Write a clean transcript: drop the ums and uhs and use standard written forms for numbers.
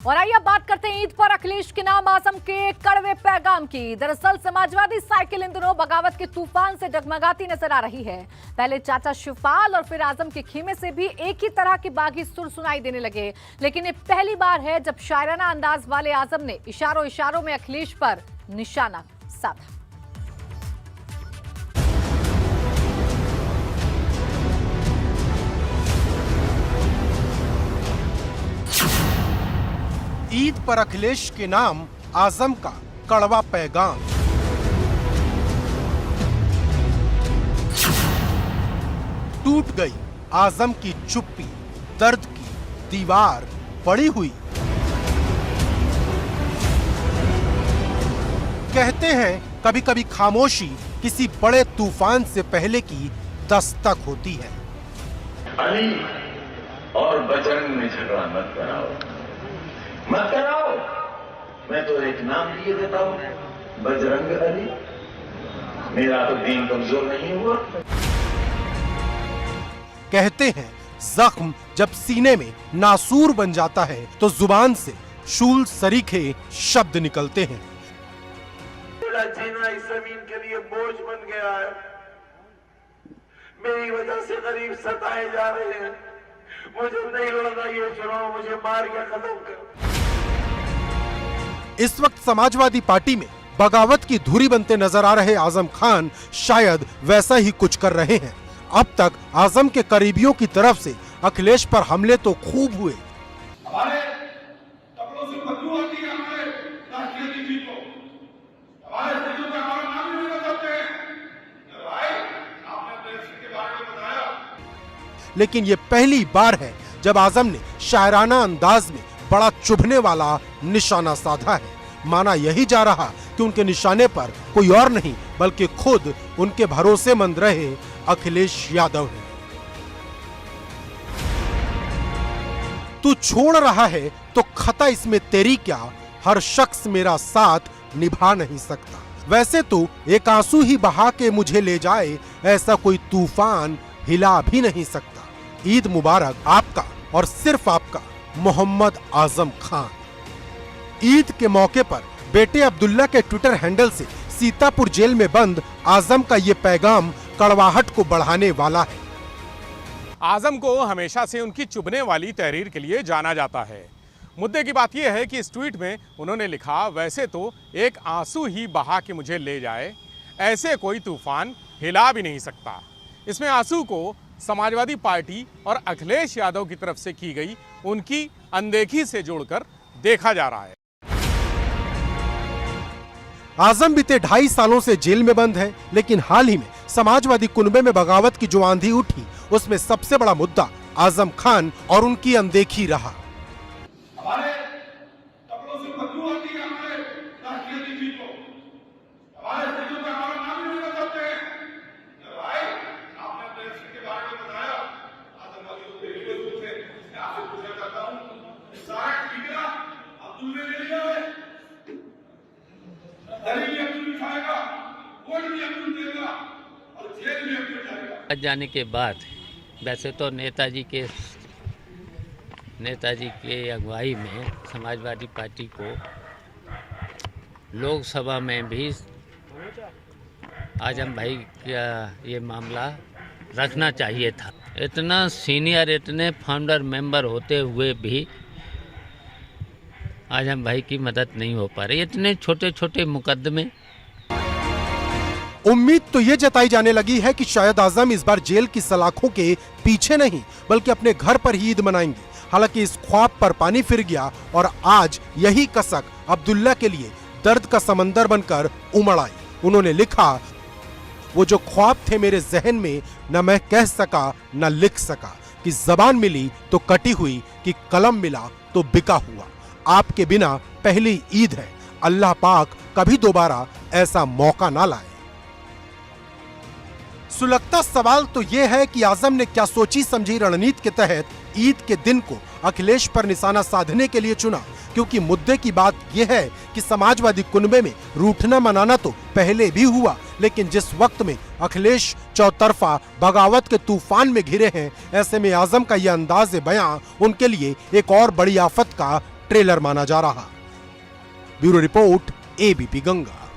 और आइए अब बात करते हैं ईद पर अखिलेश के नाम आजम के कड़वे पैगाम की। दरअसल समाजवादी साइकिल इन दिनों बगावत के तूफान से जगमगाती नजर आ रही है। पहले चाचा शिवपाल और फिर आजम के खीमे से भी एक ही तरह के बागी सुर सुनाई देने लगे, लेकिन ये पहली बार है जब शायराना अंदाज वाले आजम ने इशारों इशारों में अखिलेश पर निशाना साधा। ईद पर अखिलेश के नाम आजम का कड़वा पैगाम। टूट गई आजम की चुप्पी, दर्द की दीवार पड़ी हुई। कहते हैं कभी कभी खामोशी किसी बड़े तूफान से पहले की दस्तक होती है। अली और बजरंग में झगड़ा मत कराओ, मैं तो एक नाम दिए देता हूं, बजरंग अली। मेरा तो दीन कमजोर नहीं हुआ। कहते हैं जख्म जब सीने में नासूर बन जाता है तो जुबान से शूल सरीखे शब्द निकलते हैं। मेरा जीना इस जमीन के लिए बोझ बन गया है। मेरी वजह से गरीब सताए जा रहे हैं। मुझे नहीं लड़ना ये चुनाव, मुझे मार के खत्म कर। इस वक्त समाजवादी पार्टी में बगावत की धुरी बनते नजर आ रहे आजम खान शायद वैसा ही कुछ कर रहे हैं। अब तक आजम के करीबियों की तरफ से अखिलेश पर हमले तो खूब हुए। हमारे कपड़ों से बदबू आती है, हमारे राष्ट्रीय नीति को, हमारे स्टेजों पे हमारा नाम नहीं लेना चाहते हैं। भाई आपने अपने रिश्ते के बारे में बताया। लेकिन ये पहली बार है जब आजम ने शायराना अंदाज में बड़ा चुभने वाला निशाना साधा है। माना यही जा रहा कि उनके निशाने पर कोई और नहीं बल्कि खुद उनके भरोसेमंद रहे अखिलेश यादव है। तू छोड़ रहा है तो खता इसमें तेरी क्या, हर शख्स मेरा साथ निभा नहीं सकता। वैसे तो एक आंसू ही बहा के मुझे ले जाए, ऐसा कोई तूफान हिला भी नहीं सकता। ईद मुबारक आपका और सिर्फ आपका, मोहम्मद आजम खान। ईद के मौके पर बेटे अब्दुल्ला के ट्विटर हैंडल से सीतापुर जेल में बंद आजम का ये पैगाम कड़वाहट को बढ़ाने वाला है। आजम को हमेशा से उनकी चुभने वाली तहरीर के लिए जाना जाता है। मुद्दे की बात यह है कि इस ट्वीट में उन्होंने लिखा, वैसे तो एक आंसू ही बहा के मुझे ले जाए, ऐसे कोई तूफान हिला भी नहीं सकता। इसमें आंसू को समाजवादी पार्टी और अखिलेश यादव की तरफ से की गई उनकी अनदेखी से जोड़कर देखा जा रहा है। आजम बीते 2.5 सालों से जेल में बंद है, लेकिन हाल ही में समाजवादी कुनबे में बगावत की जो आंधी उठी उसमें सबसे बड़ा मुद्दा आजम खान और उनकी अनदेखी रहा। हमारे कपड़ों से बदबू आती है, हमारे राष्ट्रीय नीति को, हमारे स्टेजों पे हमारा नाम नहीं लेना चाहते हैं। भाई आपने अपने रिश्ते के बारे में बताया। आतंकवादी को देखिए, उससे मैं आपसे पूछना चाहता हूँ, सारा ठिकाना अब्दुल ने ले लिया है। दलील भी अब्दुल खाएगा, वोट भी अब्दुल देगा और जेल भी अब्दुल जाएगा। जाने के बाद वैसे तो नेताजी के अगुवाई में समाजवादी पार्टी को लोकसभा में भी आजम भाई का ये मामला रखना चाहिए था। इतना सीनियर, इतने फाउंडर मेंबर होते हुए भी आजम भाई की मदद नहीं हो पा रही। इतने छोटे छोटे मुकदमे। उम्मीद तो ये जताई जाने लगी है कि शायद आजम इस बार जेल की सलाखों के पीछे नहीं बल्कि अपने घर पर ही ईद मनाएंगे। हालांकि इस ख्वाब पर पानी फिर गया और आज यही कसक अब्दुल्ला के लिए दर्द का समंदर बनकर उमड़ आई। उन्होंने लिखा, वो जो ख्वाब थे मेरे जहन में, न मैं कह सका न लिख सका, कि जबान मिली तो कटी हुई, कि कलम मिला तो बिका हुआ। आपके बिना पहली ईद है, अल्लाह पाक कभी दोबारा ऐसा मौका ना लाए। सुलगता सवाल तो यह है कि आजम ने क्या सोची समझी रणनीति के तहत ईद के दिन को अखिलेश पर निशाना साधने के लिए चुना, क्योंकि मुद्दे की बात यह है कि समाजवादी कुनबे में रूठना मनाना तो पहले भी हुआ, लेकिन जिस वक्त में अखिलेश चौतरफा बगावत के तूफान में घिरे हैं, ऐसे में आजम का यह अंदाज बयां उनके लिए एक और बड़ी आफत का ट्रेलर माना जा रहा। Bureau report, ABP Ganga.